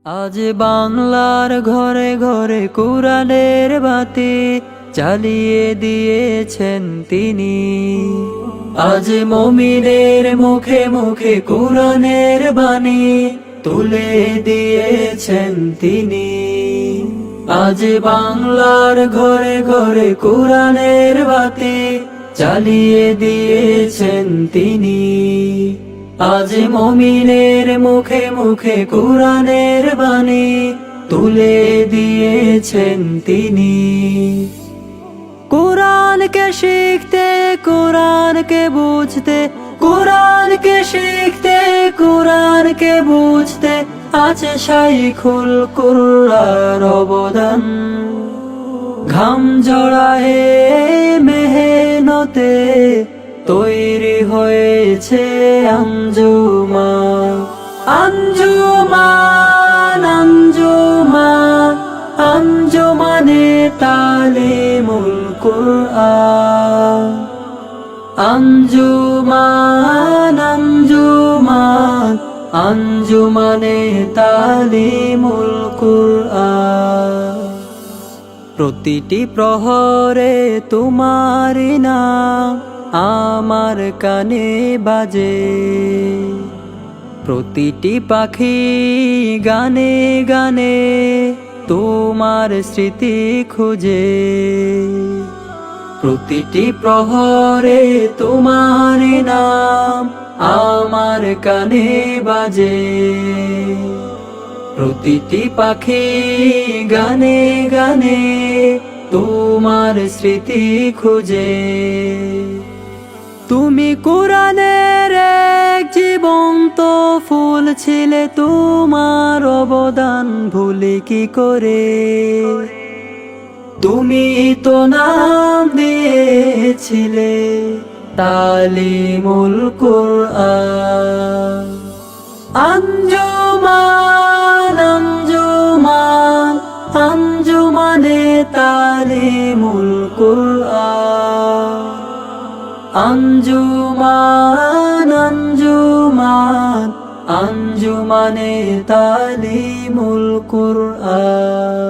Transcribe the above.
আজ বাংলার ঘরে ঘরে কুরআনের বাতি জ্বালিয়ে দিয়েছেন তিনি। আজ মুমিনের মুখে মুখে কুরআনের বাণী তুলে দিয়েছেন তিনি। আজ বাংলার ঘরে ঘরে কুরআনের বাতি জ্বালিয়ে দিয়েছেন তিনি। আজ মুমিনের মুখে মুখে কুরআনের বাণী তুলে দিয়েছেন তিনি। কুরআনকে শিখতে কুরআনকে বুঝতে, কুরআনকে শিখতে কুরআনকে বুঝতে আছে শাইখুল কুরআর অবদান। ঘাম ঝরায় মেহনতে তৈরি হয়েছে আঞ্জুমান। আঞ্জুমান আঞ্জুমান আঞ্জুমানে তালিমুল কুরআন। আঞ্জুমান আঞ্জুমান আঞ্জুমানে তালিমুল কুরআন। প্রতিটি প্রহরে তোমার নাম আমার কানে বাজে, প্রতিটি পাখি গানে গানে তোমার স্মৃতি খুঁজে। প্রতিটি প্রহরে তোমার নাম আমার কানে বাজে, প্রতিটি পাখি গানে গানে তোমার স্মৃতি খুঁজে। তুমি কুরআনের এক জীবন্ত ফুল ছিলে, তোমার অবদান ভুলি কি করে। তুমি তো নাম দিয়েছিলে তালিমুল কুরআন। আঞ্জুমান আঞ্জুমান আঞ্জুমানে তালিমুল কুরআন। আঞ্জুমান আঞ্জুমান আঞ্জুমানে তালিমুল কুরআন।